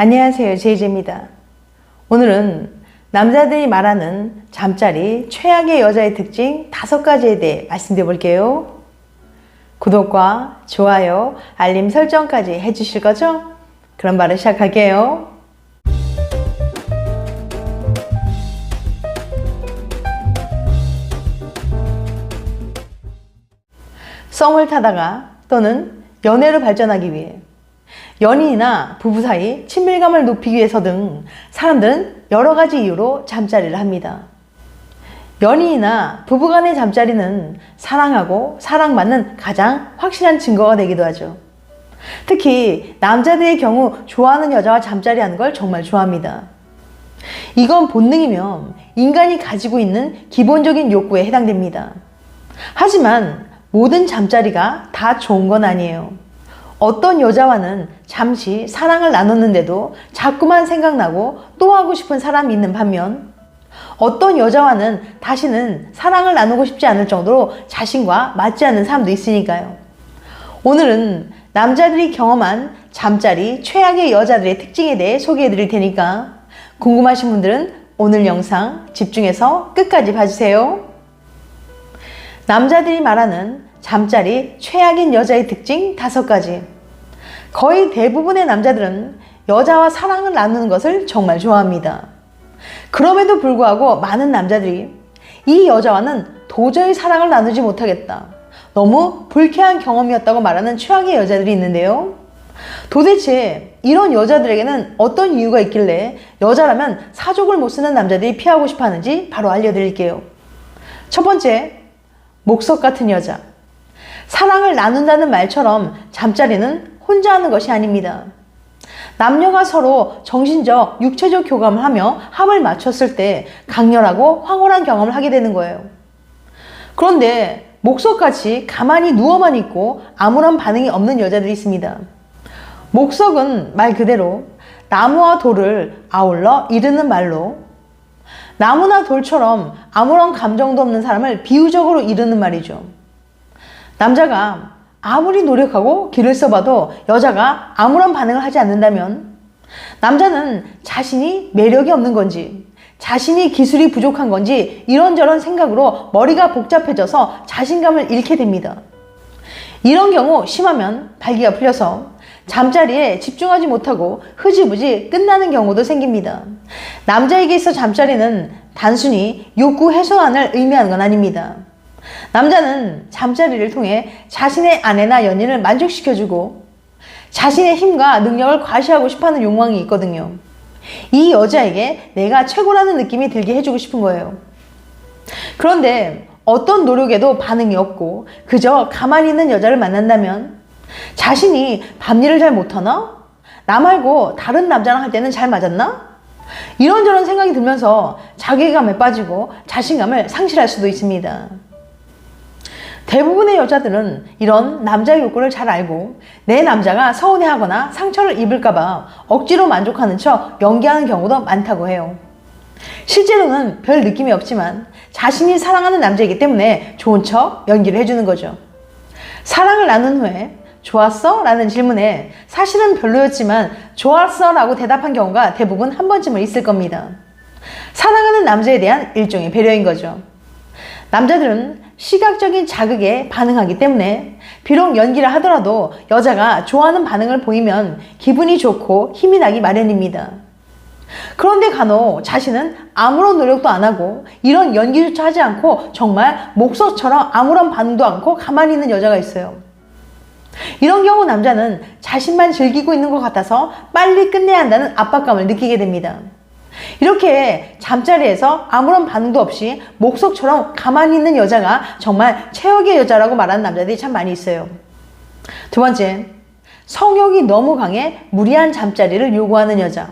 안녕하세요, 제이제입니다. 오늘은 남자들이 말하는 잠자리 최악의 여자의 특징 5가지에 대해 말씀드려 볼게요. 구독과 좋아요, 알림 설정까지 해주실 거죠? 그럼 바로 시작할게요. 썸을 타다가 또는 연애로 발전하기 위해 연인이나 부부 사이 친밀감을 높이기 위해서 등 사람들은 여러 가지 이유로 잠자리를 합니다. 연인이나 부부 간의 잠자리는 사랑하고 사랑받는 가장 확실한 증거가 되기도 하죠. 특히 남자들의 경우 좋아하는 여자와 잠자리하는 걸 정말 좋아합니다. 이건 본능이며 인간이 가지고 있는 기본적인 욕구에 해당됩니다. 하지만 모든 잠자리가 다 좋은 건 아니에요. 어떤 여자와는 잠시 사랑을 나눴는데도 자꾸만 생각나고 또 하고 싶은 사람이 있는 반면 어떤 여자와는 다시는 사랑을 나누고 싶지 않을 정도로 자신과 맞지 않는 사람도 있으니까요. 오늘은 남자들이 경험한 잠자리 최악의 여자들의 특징에 대해 소개해 드릴 테니까 궁금하신 분들은 오늘 영상 집중해서 끝까지 봐주세요. 남자들이 말하는 잠자리 최악인 여자의 특징 5가지. 거의 대부분의 남자들은 여자와 사랑을 나누는 것을 정말 좋아합니다. 그럼에도 불구하고 많은 남자들이 이 여자와는 도저히 사랑을 나누지 못하겠다, 너무 불쾌한 경험이었다고 말하는 최악의 여자들이 있는데요. 도대체 이런 여자들에게는 어떤 이유가 있길래 여자라면 사족을 못 쓰는 남자들이 피하고 싶어 하는지 바로 알려드릴게요. 첫 번째, 목석 같은 여자. 사랑을 나눈다는 말처럼 잠자리는 혼자 하는 것이 아닙니다. 남녀가 서로 정신적, 육체적 교감을 하며 합을 맞췄을 때 강렬하고 황홀한 경험을 하게 되는 거예요. 그런데 목석같이 가만히 누워만 있고 아무런 반응이 없는 여자들이 있습니다. 목석은 말 그대로 나무와 돌을 아울러 이르는 말로 나무나 돌처럼 아무런 감정도 없는 사람을 비유적으로 이르는 말이죠. 남자가 아무리 노력하고 길을 써봐도 여자가 아무런 반응을 하지 않는다면 남자는 자신이 매력이 없는 건지, 자신이 기술이 부족한 건지 이런저런 생각으로 머리가 복잡해져서 자신감을 잃게 됩니다. 이런 경우 심하면 발기가 풀려서 잠자리에 집중하지 못하고 흐지부지 끝나는 경우도 생깁니다. 남자에게 있어 잠자리는 단순히 욕구 해소안을 의미하는 건 아닙니다. 남자는 잠자리를 통해 자신의 아내나 연인을 만족시켜주고 자신의 힘과 능력을 과시하고 싶어하는 욕망이 있거든요. 이 여자에게 내가 최고라는 느낌이 들게 해주고 싶은 거예요. 그런데 어떤 노력에도 반응이 없고 그저 가만히 있는 여자를 만난다면 자신이 밤일을 잘 못하나? 나 말고 다른 남자랑 할 때는 잘 맞았나? 이런저런 생각이 들면서 자괴감에 빠지고 자신감을 상실할 수도 있습니다. 대부분의 여자들은 이런 남자의 욕구를 잘 알고 내 남자가 서운해하거나 상처를 입을까봐 억지로 만족하는 척 연기하는 경우도 많다고 해요. 실제로는 별 느낌이 없지만 자신이 사랑하는 남자이기 때문에 좋은 척 연기를 해주는 거죠. 사랑을 나눈 후에 좋았어? 라는 질문에 사실은 별로였지만 좋았어? 라고 대답한 경우가 대부분 한 번쯤은 있을 겁니다. 사랑하는 남자에 대한 일종의 배려인 거죠. 남자들은 시각적인 자극에 반응하기 때문에 비록 연기를 하더라도 여자가 좋아하는 반응을 보이면 기분이 좋고 힘이 나기 마련입니다. 그런데 간혹 자신은 아무런 노력도 안 하고 이런 연기조차 하지 않고 정말 목석처럼 아무런 반응도 않고 가만히 있는 여자가 있어요. 이런 경우 남자는 자신만 즐기고 있는 것 같아서 빨리 끝내야 한다는 압박감을 느끼게 됩니다. 이렇게 잠자리에서 아무런 반응도 없이 목석처럼 가만히 있는 여자가 정말 최악의 여자라고 말하는 남자들이 참 많이 있어요. 두 번째, 성욕이 너무 강해 무리한 잠자리를 요구하는 여자.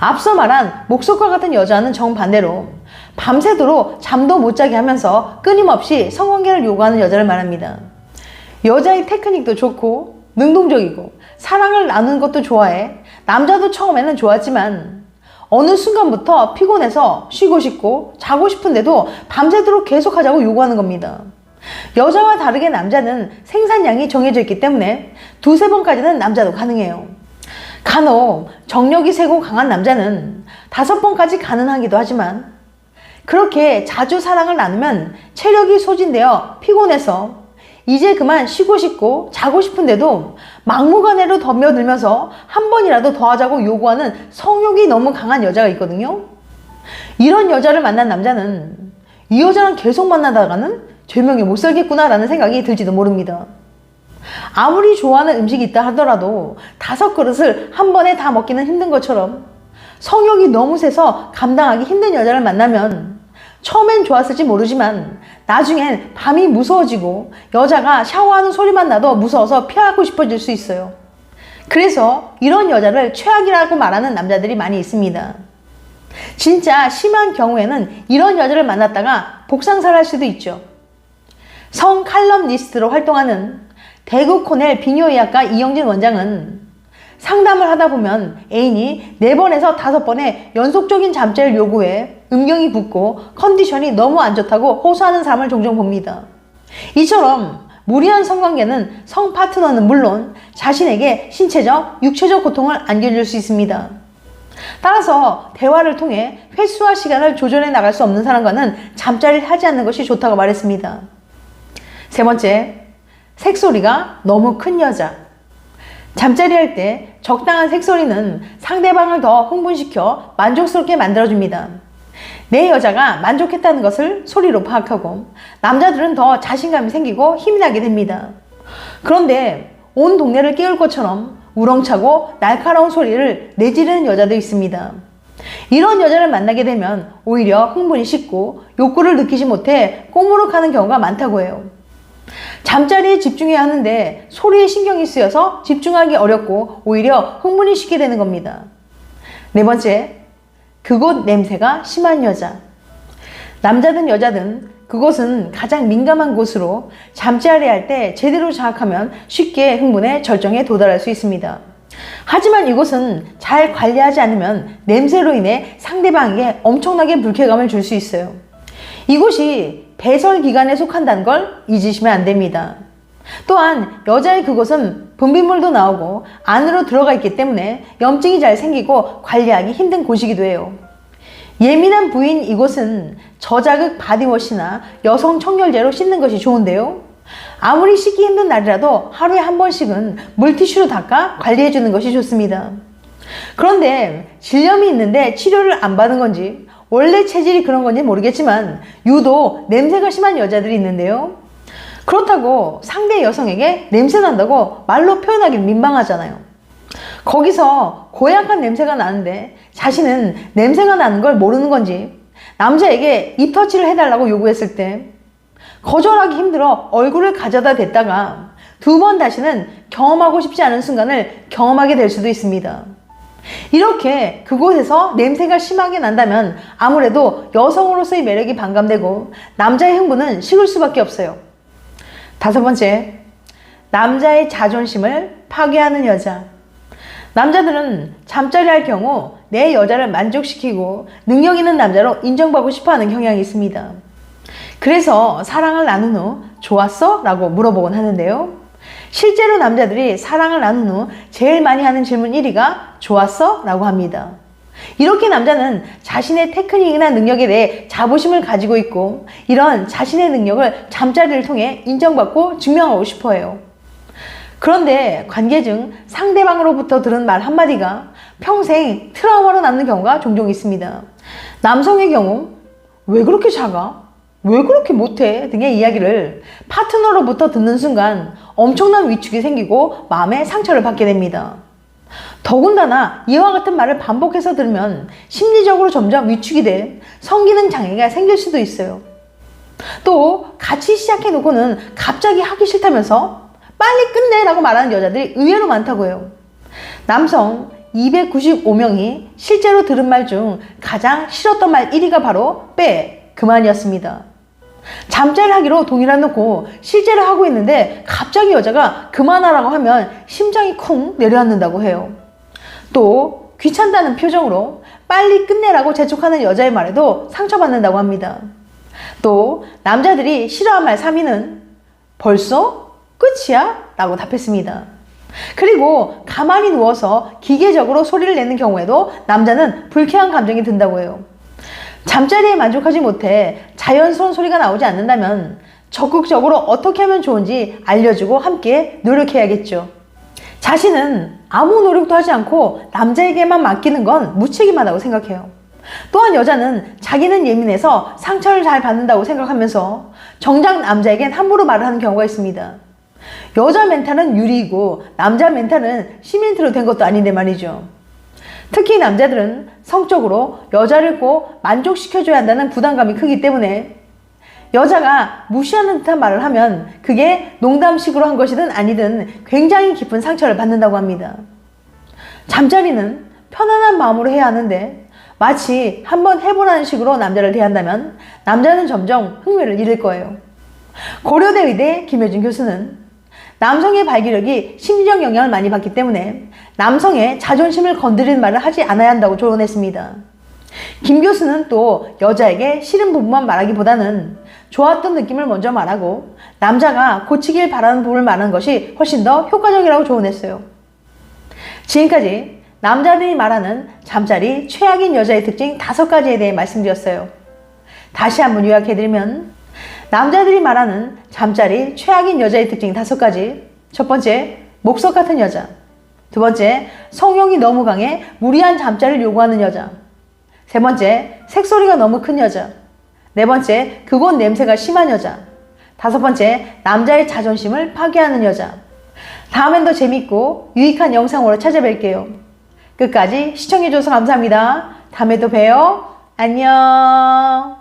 앞서 말한 목석과 같은 여자는 정반대로 밤새도록 잠도 못 자게 하면서 끊임없이 성관계를 요구하는 여자를 말합니다. 여자의 테크닉도 좋고 능동적이고 사랑을 나누는 것도 좋아해 남자도 처음에는 좋았지만 어느 순간부터 피곤해서 쉬고 싶고 자고 싶은데도 밤새도록 계속하자고 요구하는 겁니다. 여자와 다르게 남자는 생산량이 정해져 있기 때문에 두세 번까지는 남자도 가능해요. 간혹 정력이 세고 강한 남자는 5번까지 가능하기도 하지만 그렇게 자주 사랑을 나누면 체력이 소진되어 피곤해서 이제 그만 쉬고 싶고 자고 싶은데도 막무가내로 덤벼들면서 한 번이라도 더 하자고 요구하는 성욕이 너무 강한 여자가 있거든요. 이런 여자를 만난 남자는 이 여자랑 계속 만나다가는 절명에 못 살겠구나 라는 생각이 들지도 모릅니다. 아무리 좋아하는 음식이 있다 하더라도 5그릇을 한 번에 다 먹기는 힘든 것처럼 성욕이 너무 세서 감당하기 힘든 여자를 만나면 처음엔 좋았을지 모르지만 나중엔 밤이 무서워지고 여자가 샤워하는 소리만 나도 무서워서 피하고 싶어질 수 있어요. 그래서 이런 여자를 최악이라고 말하는 남자들이 많이 있습니다. 진짜 심한 경우에는 이런 여자를 만났다가 복상사를 할 수도 있죠. 성 칼럼니스트로 활동하는 대구 코넬 비뇨의학과 이영진 원장은 상담을 하다 보면 애인이 4번에서 5번의 연속적인 잠자리를 요구해 음경이 붓고 컨디션이 너무 안 좋다고 호소하는 사람을 종종 봅니다. 이처럼 무리한 성관계는 성 파트너는 물론 자신에게 신체적, 육체적 고통을 안겨줄 수 있습니다. 따라서 대화를 통해 횟수와 시간을 조절해 나갈 수 없는 사람과는 잠자리를 하지 않는 것이 좋다고 말했습니다. 3번째, 색소리가 너무 큰 여자. 잠자리 할 때 적당한 색소리는 상대방을 더 흥분시켜 만족스럽게 만들어줍니다. 내 여자가 만족했다는 것을 소리로 파악하고 남자들은 더 자신감이 생기고 힘이 나게 됩니다. 그런데 온 동네를 깨울 것처럼 우렁차고 날카로운 소리를 내지르는 여자도 있습니다. 이런 여자를 만나게 되면 오히려 흥분이 식고 욕구를 느끼지 못해 꼬무룩하는 경우가 많다고 해요. 잠자리에 집중해야 하는데 소리에 신경이 쓰여서 집중하기 어렵고 오히려 흥분이 식게 되는 겁니다. 4번째, 그곳 냄새가 심한 여자. 남자든 여자든 그곳은 가장 민감한 곳으로 잠자리 할 때 제대로 자극하면 쉽게 흥분해 절정에 도달할 수 있습니다. 하지만 이곳은 잘 관리하지 않으면 냄새로 인해 상대방에게 엄청나게 불쾌감을 줄 수 있어요. 이곳이 배설기관에 속한다는 걸 잊으시면 안 됩니다. 또한 여자의 그곳은 분비물도 나오고 안으로 들어가 있기 때문에 염증이 잘 생기고 관리하기 힘든 곳이기도 해요. 예민한 부위인 이곳은 저자극 바디워시나 여성 청결제로 씻는 것이 좋은데요. 아무리 씻기 힘든 날이라도 하루에 한 번씩은 물티슈로 닦아 관리해주는 것이 좋습니다. 그런데 질염이 있는데 치료를 안 받은 건지 원래 체질이 그런 건지 모르겠지만 유독 냄새가 심한 여자들이 있는데요. 그렇다고 상대 여성에게 냄새 난다고 말로 표현하기 민망하잖아요. 거기서 고약한 냄새가 나는데 자신은 냄새가 나는 걸 모르는 건지 남자에게 입 터치를 해달라고 요구했을 때 거절하기 힘들어 얼굴을 가져다 댔다가 2번 다시는 경험하고 싶지 않은 순간을 경험하게 될 수도 있습니다. 이렇게 그곳에서 냄새가 심하게 난다면 아무래도 여성으로서의 매력이 반감되고 남자의 흥분은 식을 수밖에 없어요. 5번째, 남자의 자존심을 파괴하는 여자. 남자들은 잠자리 할 경우 내 여자를 만족시키고 능력 있는 남자로 인정받고 싶어하는 경향이 있습니다. 그래서 사랑을 나눈 후 좋았어? 라고 물어보곤 하는데요. 실제로 남자들이 사랑을 나눈 후 제일 많이 하는 질문 1위가 좋았어? 라고 합니다. 이렇게 남자는 자신의 테크닉이나 능력에 대해 자부심을 가지고 있고 이런 자신의 능력을 잠자리를 통해 인정받고 증명하고 싶어 해요. 그런데 관계 중 상대방으로부터 들은 말 한마디가 평생 트라우마로 남는 경우가 종종 있습니다. 남성의 경우 왜 그렇게 작아? 왜 그렇게 못해? 등의 이야기를 파트너로부터 듣는 순간 엄청난 위축이 생기고 마음에 상처를 받게 됩니다. 더군다나 이와 같은 말을 반복해서 들으면 심리적으로 점점 위축이 돼 성기능 장애가 생길 수도 있어요. 또 같이 시작해놓고는 갑자기 하기 싫다면서 빨리 끝내 라고 말하는 여자들이 의외로 많다고 해요. 남성 295명이 실제로 들은 말 중 가장 싫었던 말 1위가 바로 빼, 그만이었습니다. 잠자리를 하기로 동의를 해놓고 실제로 하고 있는데 갑자기 여자가 그만하라고 하면 심장이 쿵 내려앉는다고 해요. 또 귀찮다는 표정으로 빨리 끝내라고 재촉하는 여자의 말에도 상처받는다고 합니다. 또 남자들이 싫어한 말 3위는 벌써? 끝이야? 라고 답했습니다. 그리고 가만히 누워서 기계적으로 소리를 내는 경우에도 남자는 불쾌한 감정이 든다고 해요. 잠자리에 만족하지 못해 자연스러운 소리가 나오지 않는다면 적극적으로 어떻게 하면 좋은지 알려주고 함께 노력해야겠죠. 자신은 아무 노력도 하지 않고 남자에게만 맡기는 건 무책임하다고 생각해요. 또한 여자는 자기는 예민해서 상처를 잘 받는다고 생각하면서 정작 남자에겐 함부로 말을 하는 경우가 있습니다. 여자 멘탈은 유리이고 남자 멘탈은 시멘트로 된 것도 아닌데 말이죠. 특히 남자들은 성적으로 여자를 꼭 만족시켜줘야 한다는 부담감이 크기 때문에 여자가 무시하는 듯한 말을 하면 그게 농담식으로 한 것이든 아니든 굉장히 깊은 상처를 받는다고 합니다. 잠자리는 편안한 마음으로 해야 하는데 마치 한번 해보라는 식으로 남자를 대한다면 남자는 점점 흥미를 잃을 거예요. 고려대 의대 김효진 교수는 남성의 발기력이 심리적 영향을 많이 받기 때문에 남성의 자존심을 건드리는 말을 하지 않아야 한다고 조언했습니다. 김 교수는 또 여자에게 싫은 부분만 말하기보다는 좋았던 느낌을 먼저 말하고 남자가 고치길 바라는 부분을 말하는 것이 훨씬 더 효과적이라고 조언했어요. 지금까지 남자들이 말하는 잠자리 최악인 여자의 특징 5가지에 대해 말씀드렸어요. 다시 한번 요약해드리면 남자들이 말하는 잠자리 최악인 여자의 특징 5가지. 첫 번째, 목석 같은 여자. 두 번째, 성욕이 너무 강해 무리한 잠자리를 요구하는 여자. 세 번째, 색소리가 너무 큰 여자. 네 번째, 그곳 냄새가 심한 여자. 다섯 번째, 남자의 자존심을 파괴하는 여자. 다음엔 더 재밌고 유익한 영상으로 찾아뵐게요. 끝까지 시청해줘서 감사합니다. 다음에 또 봬요. 안녕.